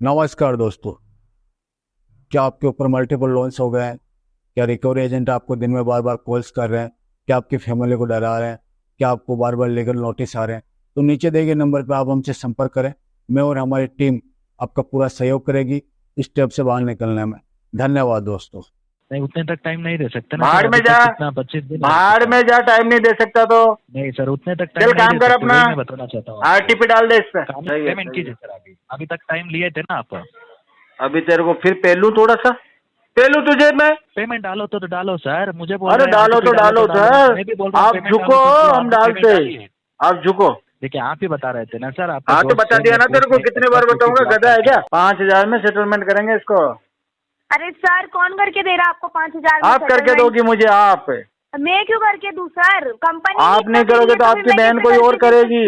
नमस्कार दोस्तों। क्या आपके ऊपर मल्टीपल लोन्स हो गए हैं? क्या रिकवरी एजेंट आपको दिन में बार बार कॉल्स कर रहे हैं? क्या आपकी फैमिली को डरा रहे हैं? क्या आपको बार बार लीगल नोटिस आ रहे हैं? तो नीचे दिए गए नंबर पर आप हमसे संपर्क करें। मैं और हमारी टीम आपका पूरा सहयोग करेगी इस स्टेप से बाहर निकलने में। धन्यवाद दोस्तों। नहीं, उतने तक टाइम नहीं दे सकते ना भाड़ सर। में अभी जा, तक कितना 25 दिन भाड़ में जा, टाइम नहीं दे सकता तो नहीं सर, उतने तक चल टाइम नहीं काम दे कर सकते, अपना। वही मैं बताना चाहता हूँ। आरटीपी डाल दे इस पे। सही है, पेमेंट सही कीजिए है। सर। अभी तक टाइम लिए थे ना आप। अभी तेरे को फिर पहलू थोड़ा सा पहलू तुझे मैं। पेमेंट डालो तो डालो सर, मुझे बोल अरे रहे हैं डालो RTP तो डालो सर, मैं भी बोल रहा हूँ आप पेमेंट झुको, डालो तो हम आपने पेमेंट डालते। डाली है। आप झुको। देखिए आप ही बता रहे थे ना सर, आपका हाँ तो दोस्त बता है, दिया मैं ना तेरे पोस्ट को, नहीं कितने करता बार क्योंकि बताऊंगा, ब्लॉक गधा है करता क्या? है। 5,000 में सेटलमेंट करेंगे इसको। अरे सर, कौन करके दे रहा आपको 5,000 में आप करके सेटलमेंट? दोगी मुझे? आप मैं क्यों करके दूं सर? कंपनी आप नहीं करोगे तो आपकी बहन कोई और करेगी।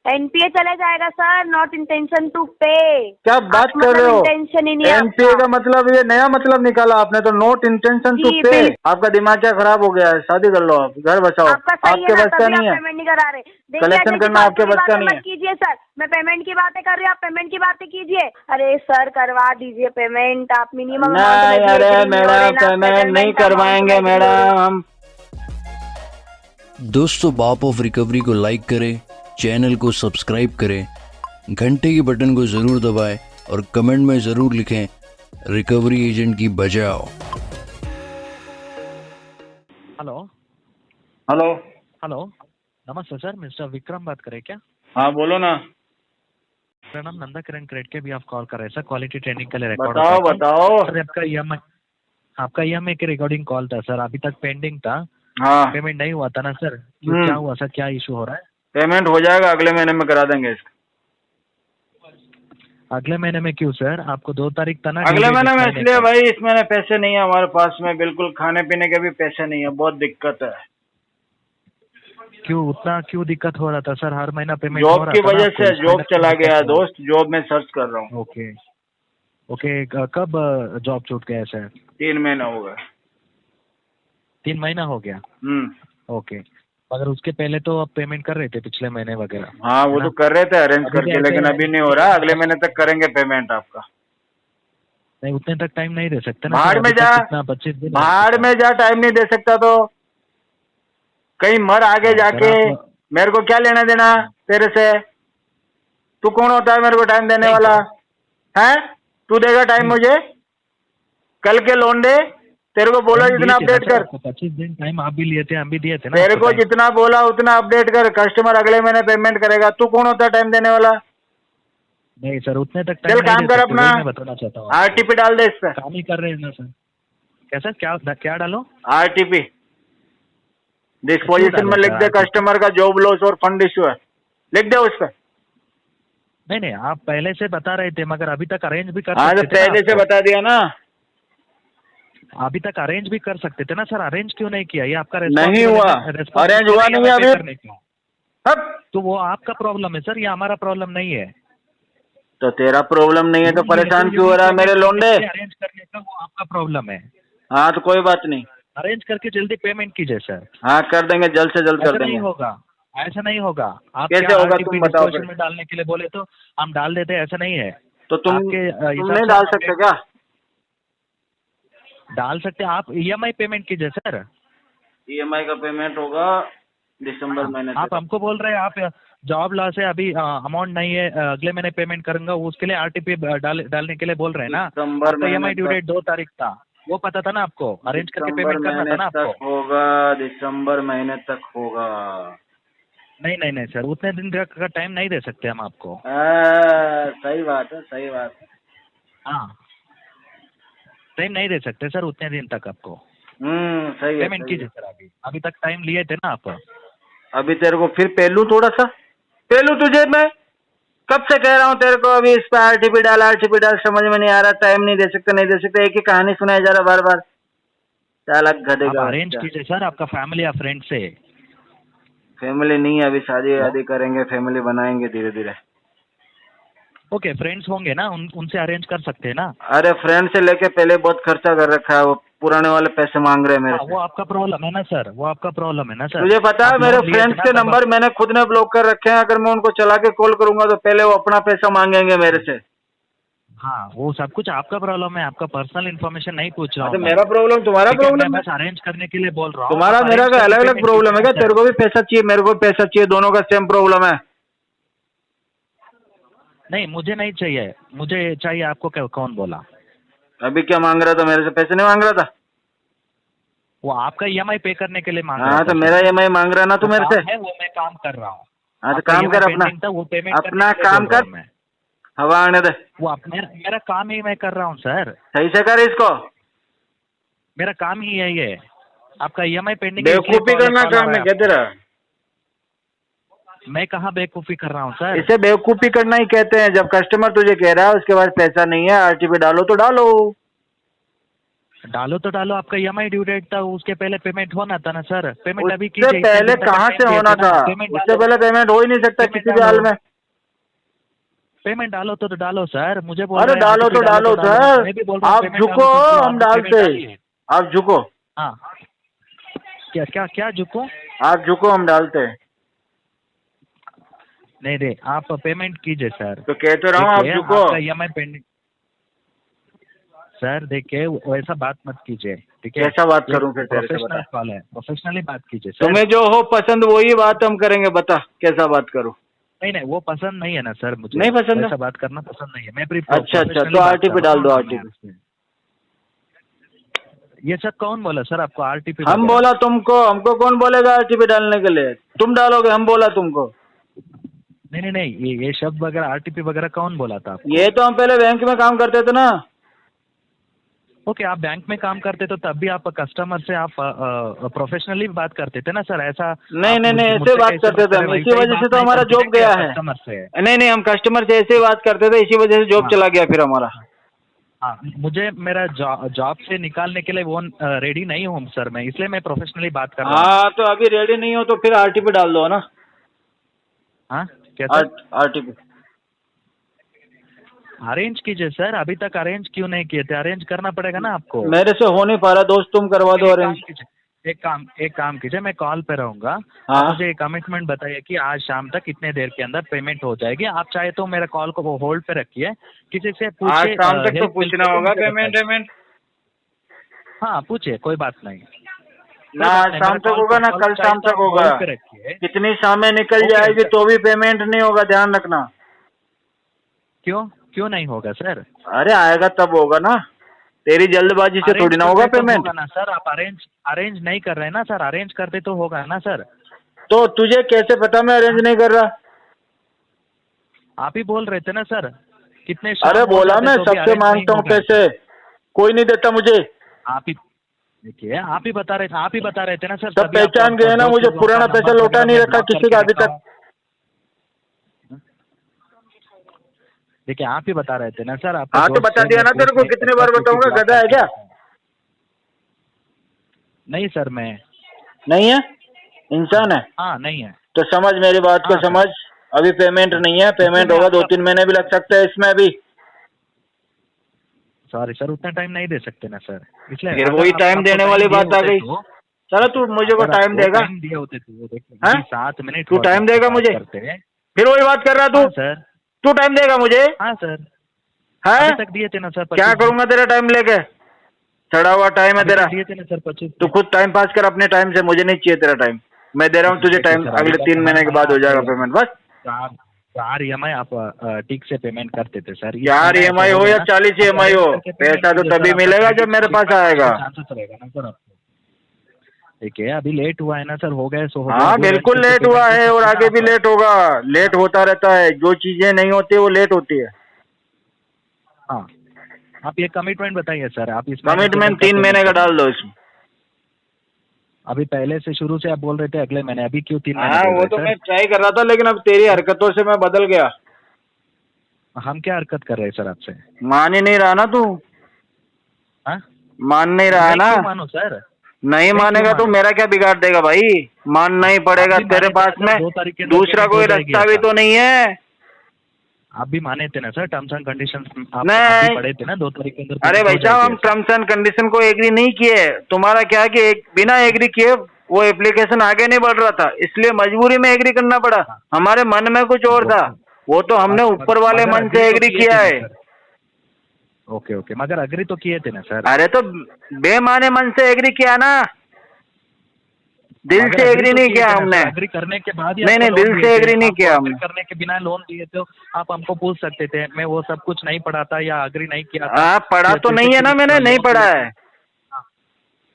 एनपीए चला जाएगा सर। नॉट इंटेंशन टू पे। क्या बात कर रहे हो? इंटेंशन ही नहीं है एनपीए आपका। का मतलब ये नया मतलब निकाला आपने तो, नोट इंटेंशन टू जी, पे। आपका दिमाग क्या खराब हो गया है? शादी कर लो, आप घर बचाओ। आपका सही है आपके ना, बस का तभी नहीं आप है, पेमेंट नहीं करा रहे। देखिए कलेक्शन ऐसे की करना आपके फालतू की बस का बातें नहीं मत है। कीजिए सर। मैं पेमेंट की बातें कर रही हूँ, आप पेमेंट की बातें कीजिए। अरे सर, करवा दीजिए पेमेंट। आप मिनिमम अमाउंट में नहीं, भी अरे एग्री नहीं हो रहे मैडम ना, पेमेंट नहीं सेटलमेंट अमाउंट में करवाएंगे एग्री हो रहे। मैडम हम। दोस्तों, बाप ऑफ रिकवरी को लाइक करें, चैनल को सब्सक्राइब करें, घंटे के बटन को ज़रूर दबाएं और कमेंट में ज़रूर लिखें, रिकवरी एजेंट की बजाओ। Hello hello. हेलो, नमस्ते सर, मिस्टर विक्रम बात करें क्या? हाँ बोलो ना। मेरा नाम नंदा किरण क्रेड के भी आप कॉल कर रहे हैं सर, क्वालिटी ट्रेनिंग के लिए रिकॉर्ड बताओ होता है बताओ। सर। आपका ईएमआई की रिकॉर्डिंग कॉल था सर, अभी तक पेंडिंग था। हाँ पेमेंट नहीं हुआ था ना सर? क्यों, क्या हुआ सर, क्या इशू हो रहा है? पेमेंट हो जाएगा, अगले महीने में करा देंगे इसका। अगले महीने में क्यों सर? आपको 2 तारीख था ना अगले due date महीने इस में महीने इसलिए का। भाई, इस महीने पैसे नहीं है हमारे पास में, बिल्कुल खाने पीने के भी पैसे नहीं है, बहुत दिक्कत है। क्यों, उतना क्यों दिक्कत हो रहा था सर? हर महीना पेमेंट हो जॉब रहा की था ना वजह आपको, से इस जॉब महीना क्यों चला दिक्कत गया है हो रहा दोस्त, जॉब में सर्च कर रहा हूँ। है? ओके ओके, कब जॉब छूट गया है सर? 3 महीना हो गया। 3 महीना हो गया। ओके, मगर उसके पहले तो आप पेमेंट कर रहे थे पिछले महीने वगैरह। हाँ वो है ना? तो कर रहे थे अरेंज अभी भी करके, ऐसे लेकिन अभी नहीं हो रहा, अगले महीने तक करेंगे पेमेंट आपका। नहीं, उतने तक टाइम नहीं दे सकते ना सर। भाड़ में अभी तक जा, कितना 25 दिन भाड़ में जा, टाइम नहीं दे सकता तो कहीं मर आगे हाँ, सर जाके। आप मेरे को क्या लेना देना तेरे से? तू कौन होता है मेरे को टाइम देने नहीं वाला? सर, है तू देगा टाइम नहीं, मुझे? कल के लौंडे, तेरे को बोला टाइम जितना दिए थे ना अपडेट सर कर, आपको। 25 दिन टाइम आप भी लिए थे, हम भी दिए थे ना तेरे आपको को टाइम। जितना बोला उतना अपडेट कर। कस्टमर अगले महीने पेमेंट करेगा, तू कौन होता है टाइम देने वाला? नहीं सर, उतने तक चल टाइम नहीं काम दे कर सकते, अपना, वही मैं बताना चाहता हूँ आपको। आरटीपी डाल दे इस पे। काम ही कर रहे हैं ना सर। कैसा, क्या क्या डालो? आरटीपी क्यों डिस्पोजिशन में डालें लिख सर दे, RTP? कस्टमर का जॉब लॉस और फंड इश्यू है, लिख दे उस पे। नहीं नहीं, आप पहले से बता रहे थे, मगर अभी तक अरेंज भी कर हाँ तो सकते थे ना पहले से आपको। बता दिया ना। अभी तक अरेंज भी कर सकते थे ना सर, अरेंज क्यों नहीं किया? ये आपका नहीं हुआ, अरेंज हुआ नहीं है अभी। हट। तो वो आपका प्रॉब्लम है सर, ये हमारा प्रॉब्लम नहीं है। तो तेरा प्रॉब्लम नहीं है तो परेशान क्यों हो रहा है मेरे लोंडे? अरेंज करने का वो आपका प्रॉब्लम है। हाँ तो कोई बात नहीं, अरेंज करके जल्दी पेमेंट कीजिए सर। हाँ कर देंगे, जल्द से जल्द ऐसा कर नहीं देंगे। होगा, ऐसा नहीं होगा। आप कैसे क्या होगा RTP तुम बताओ डिस्पोजिशन फिर। में डालने के लिए बोले तो हम डाल देते, ऐसा नहीं है। तो तुम आपके हिसाब नहीं से डाल हम सकते update क्या? डाल सकते। आप EMI पेमेंट कीजिए सर। ईएमआई का पेमेंट होगा दिसंबर महीने आप से। हमको बोल रहे हैं आप जॉब लॉस है, अभी अमाउंट नहीं है, अगले महीने पेमेंट करूंगा, उसके लिए RTP डालने के लिए बोल रहे हैं ना। दिसंबर आपका महीने EMI ड्यू तक, डेट 2 तारीख था, वो पता था ना आपको। अरेंज करके दिसंबर पेमेंट करना महीने था ना आपको। तक होगा, दिसंबर महीने तक होगा। नहीं नहीं नहीं सर, उतने दिन का टाइम नहीं दे सकते हम आपको। सही बात है, सही बात है। हाँ, टाइम नहीं दे सकते सर उतने दिन तक आपको। सही है, पेमेंट सही कीजिए है। सर। अभी अभी तक टाइम लिए थे ना आप। अभी तेरे को फिर पहलू थोड़ा सा पहलू तुझे मैं कब से कह रहा हूँ तेरे को, अभी इस पे आरटीपी डाल, आरटीपी डाल, समझ में नहीं आ रहा। टाइम नहीं दे सकते, नहीं दे सकते, एक ही कहानी सुनाई जा रहा बार बार। चालक गधे आप का अरेंज बच्चा। कीजिए सर, आपका फैमिली या फ्रेंड से। फैमिली नहीं है, अभी शादी हेलो, वादी करेंगे, फैमिली बनाएंगे धीरे धीरे। ओके, फ्रेंड्स होंगे ना, उनसे अरेंज कर सकते हैं ना। अरे फ्रेंड से लेके पहले बहुत खर्चा कर रखा है, वो पुराने वाले पैसे मांग रहे हैं मेरे हाँ, से। वो आपका प्रॉब्लम है ना सर, वो आपका प्रॉब्लम है ना सर। तुझे पता है आप मेरे लोन लिए थे फ्रेंड्स ना के तब। नंबर मैंने खुद ने ब्लॉक कर रखे हैं, अगर मैं उनको चला के कॉल करूंगा तो पहले वो अपना पैसा मांगेंगे मेरे से। हाँ वो सब कुछ आपका प्रॉब्लम है, आपका पर्सनल इन्फॉर्मेशन नहीं पूछ रहा तो हूँ मेरा प्रॉब्लम तुम्हारा ठीक है, प्रॉब्लम मैं है? बस अरेंज करने के लिए बोल रहा हूँ। तुम्हारा आप मेरा arrange का करके अलग अलग payment प्रॉब्लम है क्या? कीजिए तेरे को भी पैसा चाहिए, मेरे को भी पैसा चाहिए, दोनों का सेम प्रॉब्लम है। नहीं मुझे नहीं चाहिए, मुझे चाहिए आपको। क्या कौन बोला? अभी क्या मांग रहा था? मेरे से पैसे नहीं मांग रहा था? वो आपका ईएमआई पे करने के लिए मांग रहा हाँ था तो मेरा सर। EMI मांग रहा है ना तू वो मेरे से। काम है, वो मैं काम कर रहा हूँ। हाँ तो आपका काम EMI कर अपना, पेंडिंग था, वो पेमेंट अपना काम कर, हवा आने दे। वो आप मेरा काम ही मैं कर रहा हूँ सर, सही से कर इसको। मेरा काम ही यही है। आपका ईएमआई पेंडिंग है, इसलिए बेवकूफी कॉल करना आ रहा काम है है क्या आपको। तेरा? मैं कहाँ बेवकूफी कर रहा हूँ सर? इसे बेवकूफी करना ही कहते हैं। जब कस्टमर तुझे कह रहा है उसके पास पैसा नहीं है, RTP डालो तो डालो। डालो तो डालो, आपका ईएमआई ड्यू डेट था, उसके पहले पेमेंट होना था ना सर। पेमेंट अभी उससे कीजिए, इतने पहले दिन तक कहाँ time से दिए होना थे ना, था? पेमेंट उससे डालो। पहले पेमेंट हो ही नहीं सकता पेमेंट किसी भी डालो। हाल में। पेमेंट डालो तो डालो सर, मुझे बोल अरे रहे हैं डालो RTP तो डालो डालो। मैं भी सर, बोल रहा हूँ आप पेमेंट झुको डालो, तो हम आप पेमेंट डालते। डालिए। आप झुको, हाँ क्या क्या क्या झुको? आप झुको हम डालते। नहीं रे, आप पेमेंट कीजिए सर। तो कह तो रहा हूँ आप देखिए झुको। आपका ईएमआई पेंडिंग। सर देखिए वैसा बात मत कीजिए, ठीक है? कैसा बात करूं फिर तेरे से? प्रोफेशनल बता, कॉल है, प्रोफेशनली बात कीजिए सर। तुम्हें जो हो पसंद वही बात हम करेंगे। बता कैसा बात करूं? नहीं नहीं, वो पसंद नहीं है ना सर, मुझे नहीं पसंद है? वैसा बात करना पसंद नहीं है। मैं अच्छा तो RTP डाल दो, RTP। ये सब कौन बोला सर आपको RTP? हम बोला तुमको? हमको कौन बोलेगा RTP डालने के लिए? तुम डालोगे, हम बोला तुमको? नहीं नहीं नहीं, ये शब्द वगैरह RTP वगैरह कौन बोला था आपको? ये तो हम पहले बैंक में काम करते थे ना। ओके, आप बैंक में काम करते तो तब भी आप कस्टमर से आप प्रोफेशनली बात करते थे ना सर? ऐसा नहीं नहीं नहीं, ऐसे बात करते थे हम। इसी वजह से तो हमारा जॉब गया है। कस्टमर से। नहीं नहीं, हम कस्टमर से ऐसे ही बात करते थे, इसी वजह से जॉब चला गया फिर हमारा। हाँ, मुझे मेरा जॉब से निकालने के लिए वो रेडी नहीं हूँ सर मैं, इसलिए मैं प्रोफेशनली बात कर रहा हूँ। हाँ तो अभी रेडी नहीं हो तो फिर RTP डाल दो ना। हाँ क्या सर? RTP अरेंज कीजिए सर, अभी तक अरेंज क्यों नहीं किए थे? अरेंज करना पड़ेगा ना आपको। मेरे से हो नहीं पा रहा दोस्त, तुम करवा दो अरेंज। एक काम कीजिए, मैं कॉल पे रहूंगा। हाँ। आप मुझे कमिटमेंट बताइए कि आज शाम तक कितने देर के अंदर पेमेंट हो जाएगी। आप चाहे तो मेरा कॉल को होल्ड पे रखिए, किसी से पूछिए। आज शाम तक तो help पूछना मिल होगा मुझे पेमेंट बताइए। पेमेंट हाँ पूछिए, कोई बात नहीं। ना आज शाम तक होगा ना कल शाम तक होगा। होल्ड पे रखिए। कितनी शामें निकल ओके, जाएगी सर। तो भी पेमेंट नहीं होगा, ध्यान रखना। क्यों नहीं होगा सर? अरे आएगा तब होगा ना, तेरी जल्दबाजी से थोड़ी ना होगा पेमेंट। होगा ना सर, आप अरेंज नहीं कर रहे हैं ना सर? अरेंज करते तो होगा ना सर? तो तुझे कैसे पता मैं अरेंज नहीं कर रहा? आप ही बोल रहे थे ना सर, कितने अरे बोला मैं सबसे मांगता हूँ पैसे, कोई नहीं देता मुझे। आप ही देखिए, आप ही बता रहे थे ना सर। सब पहचान गए ना मुझे, पुराना पैसा लौटा नहीं रखा किसी का अभी तक। देखिए आप ही बता रहे थे ना सर। हाँ तो बता दिया ना तेरे को, कितने बार बताऊंगा? गधा है क्या? नहीं सर, मैं नहीं है, इंसान है। हाँ नहीं है। तो समझ मेरी बात को, हाँ, समझ। अभी पेमेंट नहीं है, पेमेंट होगा 2-3 महीने भी लग सकता है इसमें अभी। सॉरी सर, उतना टाइम नहीं दे सकते ना सर, इसलिए। फिर वही टाइम देने वाली बात आ गई। चलो तू मुझे को टाइम देगा? टाइम दिए होते तो वो देखो, हाँ? 7 मिनट तू टाइम देगा मुझे? फिर वही बात कर रहा तू? सर तू टाइम देगा मुझे? हाँ सर, है अभी तक दिए थे ना सर। क्या करूंगा तेरा टाइम लेके? चढ़ा हुआ टाइम है तेरा। दिए थे ना सर 25। तू खुद टाइम पास कर अपने टाइम से, मुझे नहीं चाहिए तेरा टाइम। मैं दे रहा हूँ तुझे टाइम, अगले 3 महीने के बाद हो जाएगा पेमेंट बस। 4 EMI आप ठीक से पेमेंट करते थे सर। 4 EMI हो या 40 EMI हो, पैसा तो तभी मिलेगा जब मेरे पास आएगा। चांसेस रहेगा ना सर आपको। देखिए अभी लेट हुआ है ना सर, हो गए सो हो गया। हाँ बिल्कुल लेट हुआ है और आगे भी लेट होगा। लेट होता रहता है, जो चीजें नहीं होती वो लेट होती है। हाँ, आप ये कमिटमेंट बताइए सर। आप इस कमिटमेंट 3 महीने का डाल दो इसमें। अभी पहले से शुरू से आप बोल रहे थे अगले महीने, अभी क्यों 3 महीने? हाँ वो तो मैं ट्राई कर रहा था, लेकिन अब तेरी हरकतों से मैं बदल गया। हम क्या हरकत कर रहे हैं सर आपसे? मान ही नहीं रहा ना तू? हाँ? मान नहीं रहा है ना? क्यों मानो सर? नहीं मानेगा तो मेरा क्या बिगाड़ देगा भाई? मानना ही पड़ेगा। तेरे पास में दूसरा कोई रास्ता भी तो नहीं है। आप भी माने थे ना सर टर्म्स एंड कंडीशंस? आप नहीं पढ़े थे ना 2 तारीख के अंदर। अरे भाई साहब, हम टर्म्स एंड कंडीशन को एग्री नहीं किए। तुम्हारा क्या है कि बिना एग्री किए वो एप्लीकेशन आगे नहीं बढ़ रहा था, इसलिए मजबूरी में एग्री करना पड़ा। हमारे मन में कुछ और था, वो तो हमने ऊपर वाले मन से एग्री किया है। ओके ओके, मगर अग्री तो किए थे ना सर? अरे तो बेमाने मन से एग्री किया ना, दिल से एग्री नहीं किया हमने। एग्री करने के बाद ही नहीं नहीं, दिल से एग्री नहीं किया हमने। करने के बिना लोन दिए तो आप हमको पूछ सकते थे, मैं वो सब कुछ नहीं पढ़ा था या अग्री नहीं किया था। हाँ, पढ़ा तो नहीं है ना मैंने, नहीं पढ़ा है,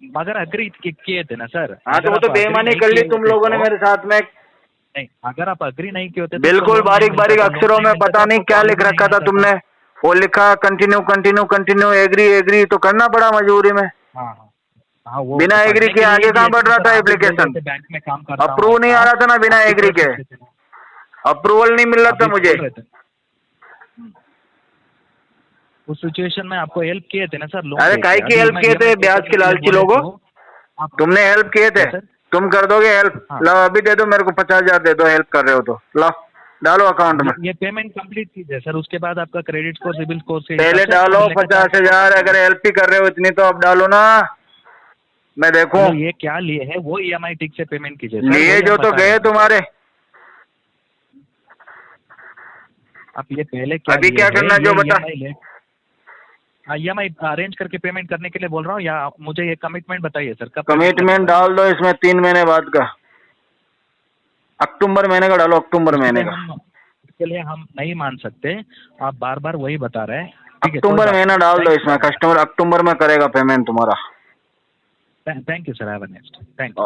मगर अग्री किए थे ना सर? हाँ तो वो तो बेईमानी कर ली तुम लोगों ने मेरे साथ में। नहीं, अगर आप अग्री नहीं किए होते बिल्कुल बारीक बारीक अक्षरों में पता नहीं क्या लिख रखा था तुमने, वो लिखा continue continue continue, agree agree, तो करना पड़ा मजबूरी में। हाँ, वो बिना एग्री के आगे कहाँ बढ़ रहा था एप्लीकेशन? बैंक में काम करता अप्रूव नहीं आ रहा था ना बिना एग्री के, अप्रूवल नहीं मिल रहा था मुझे। उस सिचुएशन में आपको हेल्प किए थे ना सर लोन? अरे काहे की हेल्प किए थे ब्याज के लालची लोगों? तुमने हेल्प किए थे, तुम कर दोगे हेल्प? लो अभी दे दो मेरे को 50,000 दे दो, हेल्प कर रहे हो तो लो डालो अकाउंट में। ये पेमेंट कंप्लीट कीजिए सर, उसके बाद आपका क्रेडिट स्कोर सिबिल स्कोर से पहले डालो 50,000, अगर हेल्प ही कर रहे हो इतनी तो अब डालो ना, मैं देखूं। ये क्या लिए है वो EMI ठीक से पेमेंट कीजिए। लिए जो तो गए तुम्हारे, आप ये पहले क्या अभी क्या करना जो बता। EMI अरेंज करके पेमेंट करने के लिए बोल रहा हूँ, या मुझे ये कमिटमेंट बताइए सर कब? कमिटमेंट डाल दो इसमें 3 महीने बाद का, अक्टूबर महीने का डालो, अक्टूबर महीने का। इसके लिए हम नहीं मान सकते, आप बार बार वही बता रहे हैं। अक्टूबर महीना डाल दो इसमें, कस्टमर अक्टूबर में करेगा पेमेंट तुम्हारा। Thank you sir, have a nice day. Thank you.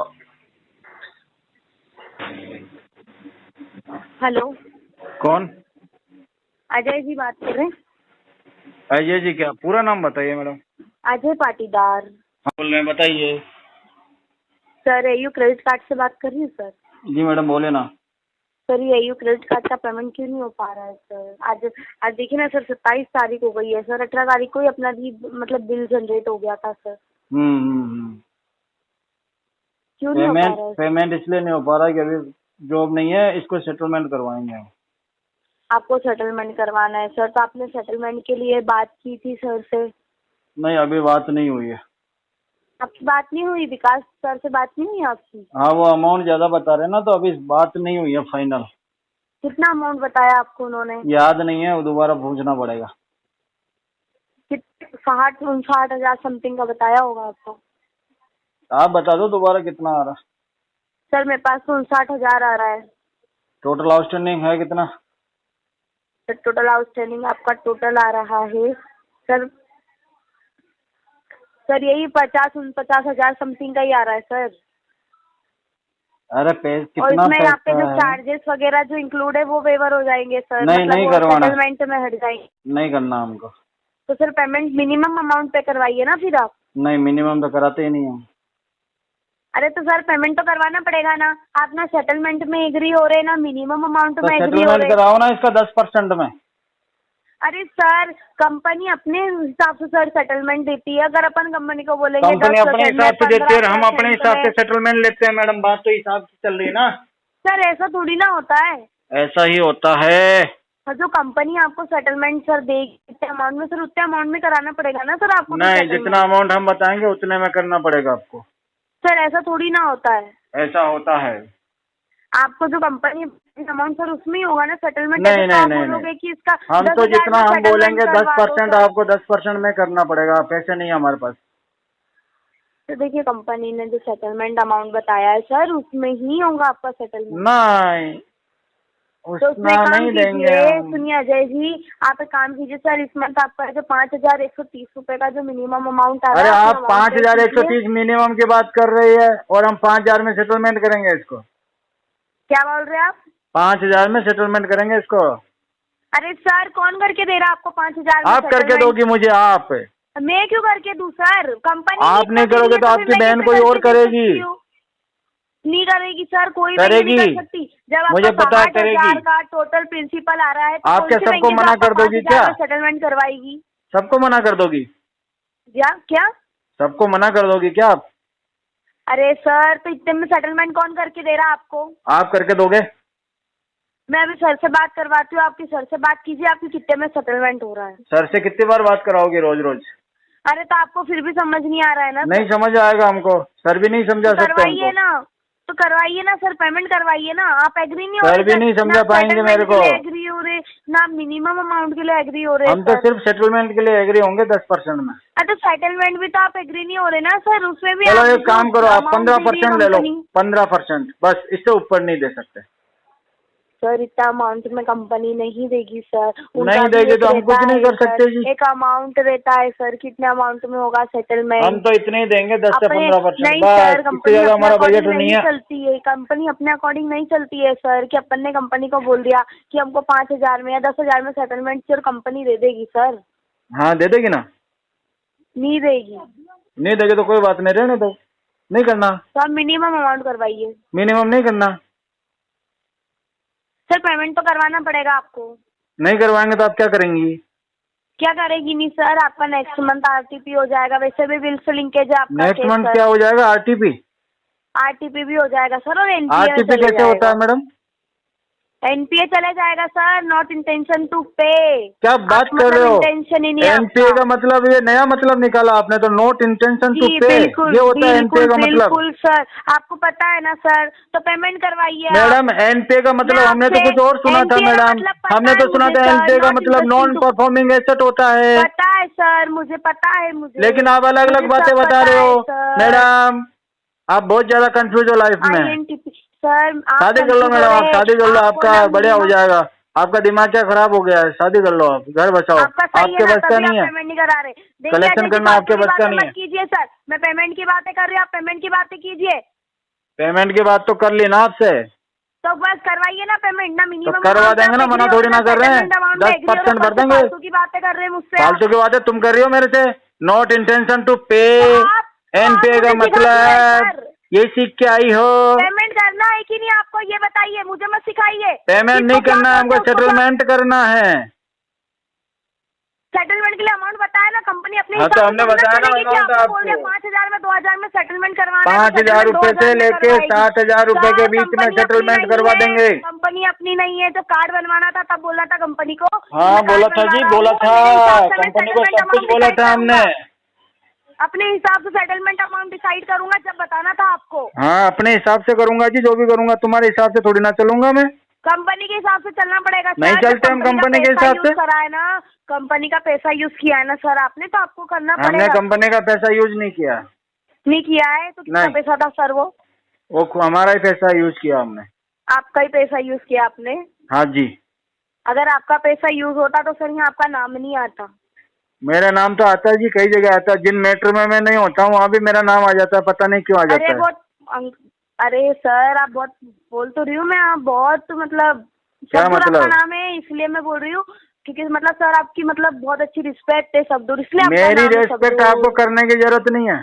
Hello, कौन? अजय जी बात कर रहे हैं? अजय जी क्या पूरा नाम बताइए मैडम? अजय पाटीदार। हाँ बोल रहे हैं, बताइए। सर AU क्रेडिट कार्ड से बात कर रही हूँ सर? जी मैडम बोले ना। सर ये AU क्रेडिट कार्ड का पेमेंट क्यों नहीं हो पा रहा है सर? आज देखिए ना सर, 27 तारीख हो गई है सर, 18 तारीख को ही अपना भी मतलब बिल जनरेट हो गया था सर। क्यों नहीं हो पा रहा है? पेमेंट इसलिए नहीं हो पा रहा है कि अभी जॉब नहीं है, इसको सेटलमेंट करवाएंगे हम। आपको सेटलमेंट करवाना है सर? तो आपने सेटलमेंट के लिए बात की थी सर से? नहीं अभी बात नहीं हुई है। आपकी बात नहीं हुई? विकास सर से बात नहीं हुई आपकी? हाँ वो अमाउंट ज्यादा बता रहे हैं ना, तो अभी बात नहीं हुई है फाइनल। कितना अमाउंट बताया आपको उन्होंने? याद नहीं है, वो दोबारा पूछना पड़ेगा। 60-59 समथिंग का बताया होगा आपको। आप बता दो दोबारा कितना आ रहा है। सर मेरे पास तो 59,000 आ रहा है। टोटल आउटस्टैंडिंग है कितना? सर टोटल आउटस्टैंडिंग आपका टोटल आ रहा है सर यही 50-49,000 समथिंग का ही आ रहा है सर। अरे कितना? और इसमें आपके जो चार्जेस वगैरह जो इंक्लूड है वो वेवर हो जाएंगे सर? नहीं नहीं करवाना, सेटलमेंट में हट जाएंगे? नहीं करना हमको। तो सर पेमेंट मिनिमम अमाउंट पे करवाइए ना फिर आप। नहीं मिनिमम तो कराते ही नहीं हम। अरे तो सर पेमेंट तो करवाना पड़ेगा ना, आप ना सेटलमेंट में एग्री हो रहे ना मिनिमम अमाउंट में एग्री हो रहे। कराओ ना इसका 10% में। अरे सर कंपनी अपने हिसाब से सर सेटलमेंट देती है, अगर अपन कंपनी को बोलेंगे कंपनी अपने हिसाब से देती है, हम अपने हिसाब से सेटलमेंट लेते हैं मैडम, बात तो हिसाब से चल रही है ना। सर ऐसा थोड़ी ना होता है। ऐसा ही होता है। जो कंपनी आपको सेटलमेंट सर देगी इतने अमाउंट में, सर उतने अमाउंट में कराना पड़ेगा ना सर आपको। नहीं जितना अमाउंट हम बताएंगे उतने में करना पड़ेगा आपको। सर ऐसा थोड़ी ना होता है। ऐसा होता है। आपको जो कंपनी अमाउंट सर उसमें ही होगा ना सेटलमेंट। नहीं नहीं नहीं, कि इसका हम तो जितना हम बोलेंगे 10% आपको 10% में करना पड़ेगा, पैसे नहीं हमारे पास। तो देखिए कंपनी ने जो सेटलमेंट अमाउंट बताया है सर उसमें ही होगा आपका सेटलमेंट। नहीं तो उसमें काम कीजिए। सुनिए अजय जी, आप एक काम कीजिए सर, इस मंथ आपका जो 5,130 रुपए का जो मिनिमम अमाउंट आ रहा है। अरे आप 5,130 मिनिमम की बात कर रही है और हम 5,000 में सेटलमेंट करेंगे इसको। क्या बोल रहे हैं आप? 5,000 में सेटलमेंट करेंगे इसको। अरे सर कौन करके दे रहा है आपको 5,000 में? आप करके दोगी मुझे? आप? मैं क्यों करके दूं सर? कंपनी आप नहीं करोगे तो आपकी बहन कोई और करेगी। नहीं करेगी सर, कोई करेगी। नहीं कर सकती। जब मुझे पता है करेगी। का टोटल प्रिंसिपल आ रहा है तो आप क्या सबको मना कर दोगी क्या? सेटलमेंट करवाएगी? सबको मना कर दोगी क्या? सबको मना कर दोगी क्या आप? अरे सर तो इतने में सेटलमेंट कौन करके दे रहा है आपको? आप करके दोगे? मैं अभी सर से बात करवाती हूँ, आपकी सर से बात कीजिए, आपकी कितने में सेटलमेंट हो रहा है। सर से कितनी बार बात कराओगे रोज रोज? अरे तो आपको फिर भी समझ नहीं आ रहा है ना? नहीं समझ आएगा हमको, सर भी नहीं समझा सकते। करवाइए ना, तो करवाइए ना सर, पेमेंट करवाइए ना। आप एग्री नहीं हो सर रहे भी नहीं समझा पाएंगे मेरे को। एग्री हो रहे ना, मिनिमम अमाउंट के लिए एग्री हो रहे हम तो सर। सिर्फ सेटलमेंट के लिए एग्री होंगे 10% में। तो सेटलमेंट भी तो आप एग्री नहीं हो रहे ना सर, उसमें भी चलो आप एक काम करो, आप 15% ले लो, 15%, बस इससे ऊपर नहीं दे सकते। सर इतना अमाउंट में कंपनी नहीं देगी सर। नहीं देगी तो हम कुछ नहीं कर सकते जी। एक अमाउंट रहता है सर, कितने अमाउंट में होगा सेटलमेंट? हम तो इतने ही देंगे 10 से 15%। नहीं बस सर, इससे कंपनी ज्यादा अपने हमारा अकॉर्डिंग बजट नहीं है। चलती है, कंपनी अपने अकॉर्डिंग नहीं चलती है सर, कि अपन ने कंपनी को बोल दिया कि हमको 5,000 में या 10,000 में सेटलमेंट चाहिए और कंपनी दे देगी सर? हाँ दे देगी ना। नहीं देगी। नहीं देगी तो कोई बात नहीं, रहने दो, नहीं करना। तो आप मिनिमम अमाउंट करवाइए मिनिमम नहीं करना। सर, पेमेंट तो करवाना पड़ेगा आपको। नहीं करवाएंगे तो आप क्या करेंगी? क्या करेगी? नहीं सर, आपका नेक्स्ट मंथ आरटीपी हो जाएगा, वैसे भी बिल से लिंकेज है आपका। नेक्स्ट मंथ क्या हो जाएगा? आरटीपी? आरटीपी भी हो जाएगा सर, और एनपीए आरटीपी कैसे होता है मैडम? एनपीए चला जाएगा सर, नॉट इंटेंशन टू पे। क्या बात कर रहे हो? इंटेंशन ही नहीं है एनपीए आपका। का मतलब ये नया मतलब निकाला आपने तो, नॉट इंटेंशन टू पे, ये होता है एनपीए का मतलब। बिल्कुल सर, आपको पता है ना सर, तो पेमेंट करवाइए आप। मैडम एनपीए का मतलब हमने तो कुछ और सुना था मैडम, हमने तो सुना था एनपीए का मतलब नॉन परफॉर्मिंग एसेट होता है। पता है सर, मुझे पता है, मुझे। लेकिन आप अलग अलग बातें बता रहे हो मैडम, आप बहुत ज्यादा कंफ्यूज हो लाइफ में। सर शादी कर लो मैडम, आप शादी कर लो, आपका बढ़िया हो जाएगा। आपका दिमाग क्या खराब हो गया है? शादी कर लो, आप घर बचाओ, आपके बस का नहीं है। पेमेंट नहीं करा रहे, कलेक्शन करना आपके बस का नहीं है। कीजिए सर, मैं पेमेंट की बातें कर रही हूँ, आप पेमेंट की बातें कीजिए। पेमेंट की बात तो कर ली ना आपसे, तो बस करवाइए ना पेमेंट ना। मिनिमम तो करवा देंगे ना, मना थोड़ी ना कर रहे हैं। 10% भर देंगे। फालतू की बातें कर रहे हैं मुझसे। फालतू की बातें तुम कर रही हो मेरे से। नॉट इंटेंशन टू पे, एनपीए का मुझे मतलब ये सीख के आई हो। पेमेंट करना है कि नहीं आपको, ये बताइए, मुझे मत सिखाइए। पेमेंट नहीं करना है हमको, सेटलमेंट करना है। सेटलमेंट के लिए अमाउंट बताया ना कंपनी अपने हाँ, तो हमने बताया ना अमाउंट आपको। 5,000 में 2,000 में सेटलमेंट करवाना है। 5,000 रुपए से लेके 60,000 रुपए के बीच में सेटलमेंट करवा देंगे। कंपनी अपनी नहीं है, जब कार्ड बनवाना था तब बोला था कंपनी को। हाँ बोला था जी, बोला था कंपनी को, सब कुछ बोला था हमने। अपने हिसाब से सेटलमेंट अमाउंट डिसाइड करूंगा जब बताना था आपको। हाँ अपने हिसाब से करूंगा जी, जो भी करूंगा तुम्हारे हिसाब से थोड़ी ना चलूंगा मैं। कंपनी के हिसाब से चलना पड़ेगा। नहीं चलते हम कंपनी के हिसाब से। करा है ना, कंपनी का पैसा यूज किया है ना सर आपने, तो आपको करना पड़ेगा। हमने कंपनी का पैसा यूज नहीं किया। नहीं किया है तो कितना पैसा था सर? वो हमारा ही पैसा यूज किया हमने। आपका ही पैसा यूज किया आपने? हाँ जी। अगर आपका पैसा यूज होता तो सर यहाँ आपका नाम नहीं आता। मेरा नाम तो आता है जी, कई जगह आता है। जिन मैटर में मैं नहीं होता हूँ वहाँ भी मेरा नाम आ जाता है, पता नहीं क्यों आ जाता है। अरे सर आप बहुत बोल तो रही हूँ मैं, आप बहुत मतलब क्या मतलब? आपका नाम है इसलिए मैं बोल रही हूँ, क्योंकि मतलब सर आपकी मतलब बहुत अच्छी रिस्पेक्ट है सब दूर, इसलिए मेरी रेस्पेक्ट आपको करने की जरूरत नहीं है।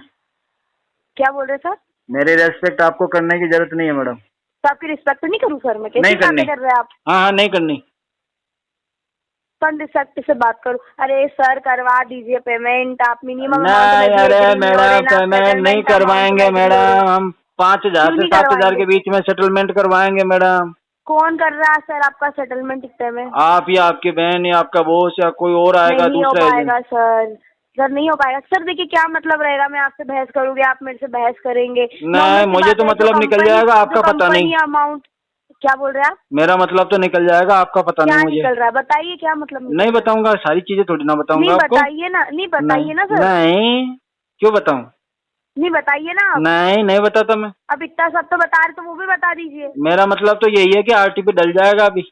क्या बोल रहे सर? मेरी रेस्पेक्ट आपको करने की जरूरत नहीं है मैडम। तो आपकी रिस्पेक्ट नहीं करूँ सर मैं? कैसी बातें कर रहे हैं आप? हाँ नहीं करनी। रिस्पेक्ट से बात करूँ? अरे सर करवा दीजिए पेमेंट आप मिनिमम। नहीं अरे मैडम पेमेंट नहीं करवाएंगे मैडम, हम 5,000 से 7,000 के बीच में सेटलमेंट करवाएंगे मैडम। कौन कर रहा है सर आपका सेटलमेंट इतने में? आप या आपकी बहन या आपका बॉस या कोई और आएगा दूसरा? नहीं हो पाएगा सर नहीं हो पाएगा सर। देखिए क्या मतलब रहेगा, मैं आपसे बहस करूंगी, आप मेरे से बहस करेंगे? नहीं मुझे तो मतलब निकल जाएगा, आपका पता नहीं। अमाउंट क्या बोल रहे हैं आप? मेरा मतलब तो निकल जाएगा, आपका पता नहीं मुझे। निकल रहा है बताइए क्या मतलब? नहीं बताऊंगा, सारी चीजें थोड़ी ना बताऊंगा आपको। बताइए ना, नहीं बताइए ना सर। नहीं क्यों बताऊं? नहीं बताइए ना आप। नहीं बताता मैं। अब इतना सब तो बता रहे तो वो भी बता दीजिए। मेरा मतलब तो यही है कि आरटीपी डल जाएगा अभी।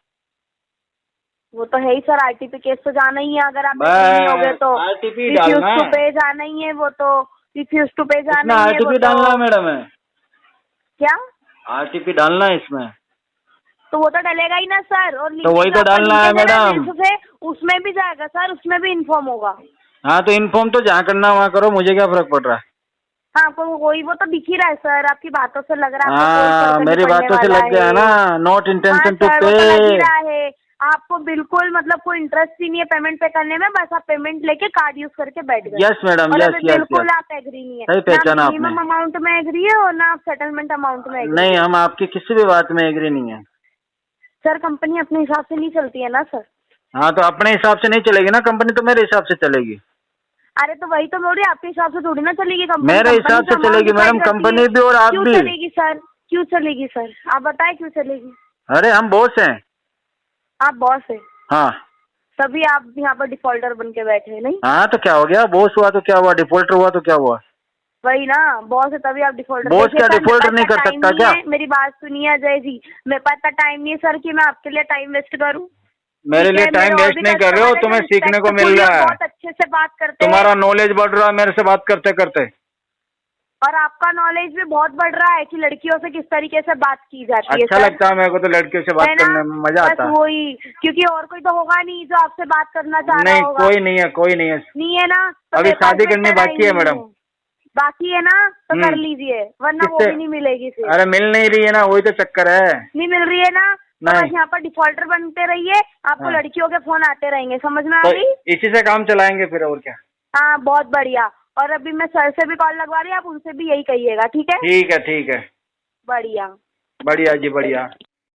वो तो है ही सर, आरटीपी केस तो जाना ही है, अगर आप नहीं होगे तो आरटीपी डालना है। पे जाना ही है, वो तो रिफ्यूज टू पे जाना ही है। आरटीपी डालना है मैडम है। क्या आरटीपी डालना है इसमें? तो वो तो डलेगा ही ना सर। और तो वही तो डालना है मैडम। उसमें भी जाएगा सर, उसमें भी इन्फॉर्म होगा। हाँ तो इन्फॉर्म तो जहाँ करना वहाँ करो, मुझे क्या फर्क पड़ रहा है। हाँ आपको वही वो तो दिख ही रहा है सर, आपकी बातों से लग रहा है। हाँ मेरी बातों से लग गया ना, नॉट इंटेंशन टू पे। लग ही रहा है आपको, बिल्कुल मतलब कोई इंटरेस्ट ही नहीं है पेमेंट पे करने में, बस आप पेमेंट लेके कार्ड यूज करके बैठ गए। यस मैडम, यस बिल्कुल आप एग्री नहीं है। सही पहचाना आपने। मिनिमम अमाउंट में एग्री है और ना आप सेटलमेंट अमाउंट में एग्री? नहीं हम आपकी किसी भी बात में एग्री नहीं है सर। कंपनी अपने हिसाब से नहीं चलती है ना सर। हाँ तो अपने हिसाब से नहीं चलेगी ना कंपनी, तो मेरे हिसाब से चलेगी। अरे तो वही तो बोल रही, आपके हिसाब से थोड़ी ना चलेगी कंपनी। मेरे हिसाब से चलेगी मैडम कंपनी भी और आप भी। चलेगी सर? क्यों चलेगी सर? आप बताएं क्यों चलेगी? अरे हम बॉस हैं। आप बॉस है हाँ तभी आप यहाँ पर डिफॉल्टर बन के बैठे हैं, नहीं? हाँ, तो क्या हो गया? बॉस हुआ तो क्या हुआ, डिफॉल्टर हुआ तो क्या हुआ? वही ना, बॉस है तभी आप डिफॉल्टर। बॉस देखिए क्या सर, मेरे डिफॉल्टर पास नहीं इतना कर टाइम सकता नहीं क्या? है, मेरी बात सुनिए अजय जी, मेरे पास इतना टाइम नहीं है सर कि मैं आपके लिए टाइम वेस्ट करूँ। मेरे लिए टाइम वेस्ट नहीं कर रहे हो, तुम्हें सीखने को मिल रहा है, बहुत अच्छे से बात करते हैं तुम्हारा नॉलेज बढ़ रहा है मेरे से बात करते करते। और आपका नॉलेज भी बहुत बढ़ रहा है कि लड़कियों से किस तरीके से बात की जाती है। अच्छा लगता है मेरे को तो लड़कियों से बात है ना? करने में मजा बस आता है। वही, क्योंकि और कोई तो होगा नहीं जो आपसे बात करना चाह रहा नहीं, होगा। कोई नहीं है, कोई नहीं है। नहीं है ना? तो अभी मेरे पास शादी भी करनी इतना बाकी time है नहीं मैडम। बाकी है ना, तो कर लीजिए, वरना वो किससे? भी नहीं मिलेगी फिर। अरे मिल नहीं रही है ना, वही तो चक्कर है। नहीं मिल रही है ना, तो नहीं। बस यहाँ पर डिफॉल्टर बनते रहिए, आपको हाँ। लड़कियों के फोन आते रहेंगे, समझ में आ तो गई? इसी से काम चलाएंगे फिर, और क्या। हाँ बहुत बढ़िया। और अभी मैं सर से भी कॉल लगवा रही हूँ, आप उनसे भी यही कहिएगा, ठीक है? ठीक है, ठीक है, बढ़िया। बढ़िया जी, बढ़िया।